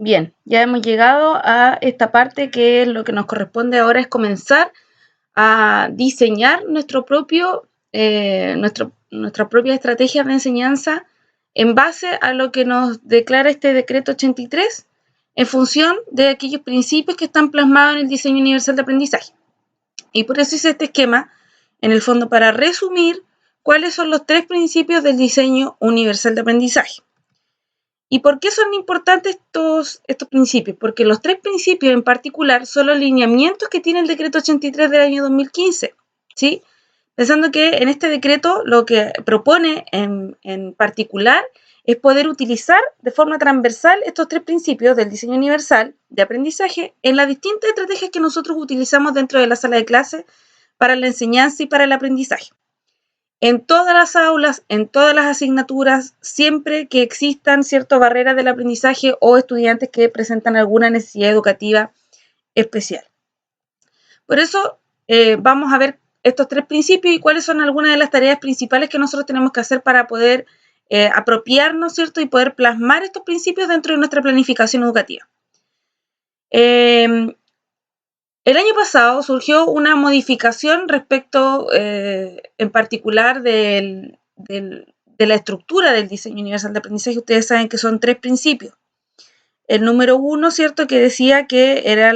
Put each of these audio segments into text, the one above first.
Bien, ya hemos llegado a esta parte que lo que nos corresponde ahora es comenzar a diseñar nuestra propia estrategia de enseñanza en base a lo que nos declara este decreto 83 en función de aquellos principios que están plasmados en el diseño universal de aprendizaje. Y por eso hice este esquema, en el fondo, para resumir cuáles son los 3 principios del diseño universal de aprendizaje. ¿Y por qué son importantes estos principios? Porque los 3 principios en particular son los lineamientos que tiene el decreto 83 del año 2015, ¿sí? Pensando que en este decreto lo que propone en particular es poder utilizar de forma transversal estos 3 principios del diseño universal de aprendizaje en las distintas estrategias que nosotros utilizamos dentro de la sala de clase para la enseñanza y para el aprendizaje. En todas las aulas, en todas las asignaturas, siempre que existan ciertas barreras del aprendizaje o estudiantes que presentan alguna necesidad educativa especial. Por eso vamos a ver estos 3 principios y cuáles son algunas de las tareas principales que nosotros tenemos que hacer para poder apropiarnos, ¿cierto? Y poder plasmar estos principios dentro de nuestra planificación educativa. El año pasado surgió una modificación respecto, en particular, de la estructura del diseño universal de aprendizaje. Ustedes saben que son 3 principios. El número 1, ¿cierto?, que decía que era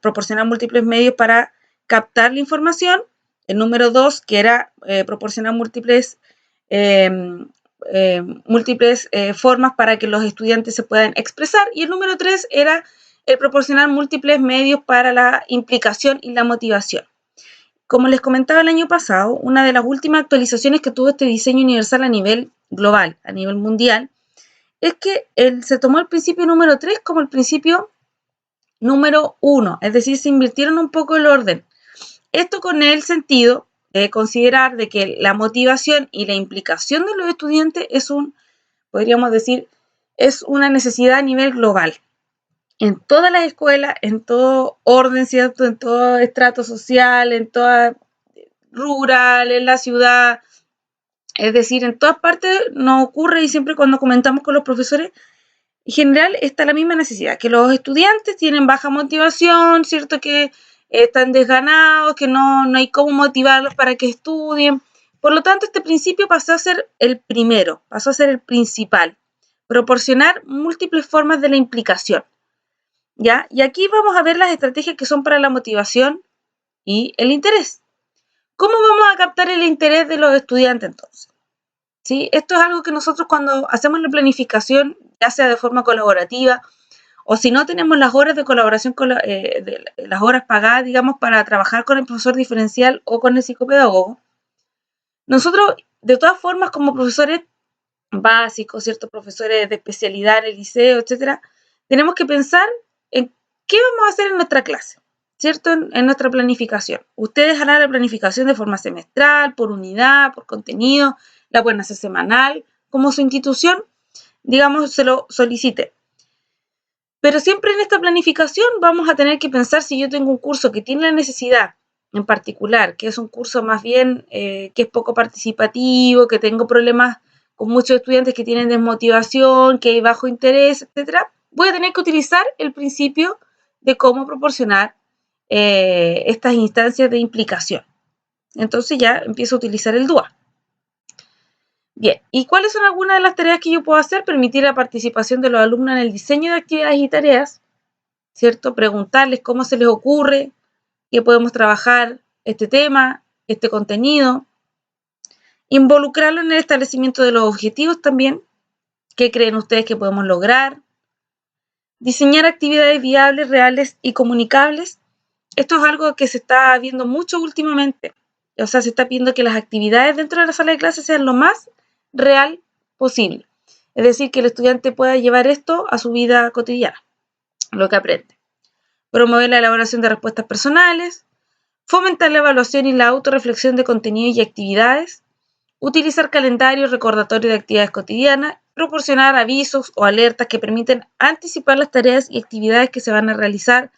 proporcionar múltiples medios para captar la información. El número 2, que era proporcionar múltiples formas para que los estudiantes se puedan expresar. Y el número 3 era el proporcionar múltiples medios para la implicación y la motivación. Como les comentaba el año pasado, una de las últimas actualizaciones que tuvo este diseño universal a nivel global, a nivel mundial, es que se tomó el principio número 3 como el principio número 1, es decir, se invirtieron un poco el orden. Esto con el sentido de considerar de que la motivación y la implicación de los estudiantes podríamos decir, es una necesidad a nivel global. En todas las escuelas, en todo orden, ¿cierto? En todo estrato social, en toda rural, en la ciudad, es decir, en todas partes nos ocurre y siempre cuando comentamos con los profesores, en general está la misma necesidad, que los estudiantes tienen baja motivación, ¿cierto? Que están desganados, que no hay cómo motivarlos para que estudien. Por lo tanto, este principio pasó a ser el primero, pasó a ser el principal, proporcionar múltiples formas de la implicación. ¿Ya? Y aquí vamos a ver las estrategias que son para la motivación y el interés. ¿Cómo vamos a captar el interés de los estudiantes entonces? ¿Sí? Esto es algo que nosotros cuando hacemos la planificación, ya sea de forma colaborativa, o si no tenemos las horas de colaboración, las horas pagadas, digamos, para trabajar con el profesor diferencial o con el psicopedagogo, nosotros, de todas formas, como profesores básicos, ¿cierto? Profesores de especialidad en el liceo, etcétera, tenemos que pensar en qué vamos a hacer en nuestra clase, ¿cierto? En nuestra planificación. Ustedes harán la planificación de forma semestral, por unidad, por contenido, la pueden hacer semanal, como su institución, digamos, se lo solicite. Pero siempre en esta planificación vamos a tener que pensar si yo tengo un curso que tiene la necesidad en particular, que es un curso más bien que es poco participativo, que tengo problemas con muchos estudiantes que tienen desmotivación, que hay bajo interés, etcétera, voy a tener que utilizar el principio de cómo proporcionar estas instancias de implicación. Entonces ya empiezo a utilizar el DUA. Bien, ¿y cuáles son algunas de las tareas que yo puedo hacer? Permitir la participación de los alumnos en el diseño de actividades y tareas, ¿cierto? Preguntarles cómo se les ocurre, qué podemos trabajar este tema, este contenido. Involucrarlo en el establecimiento de los objetivos también. ¿Qué creen ustedes que podemos lograr? Diseñar actividades viables, reales y comunicables. Esto es algo que se está viendo mucho últimamente. O sea, se está pidiendo que las actividades dentro de la sala de clases sean lo más real posible. Es decir, que el estudiante pueda llevar esto a su vida cotidiana, lo que aprende. Promover la elaboración de respuestas personales. Fomentar la evaluación y la autorreflexión de contenidos y actividades. Utilizar calendarios, recordatorios de actividades cotidianas, proporcionar avisos o alertas que permiten anticipar las tareas y actividades que se van a realizar.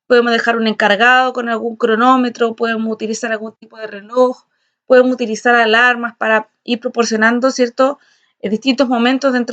Podemos dejar un encargado con algún cronómetro, podemos utilizar algún tipo de reloj, podemos utilizar alarmas para ir proporcionando, ¿cierto?, distintos momentos dentro de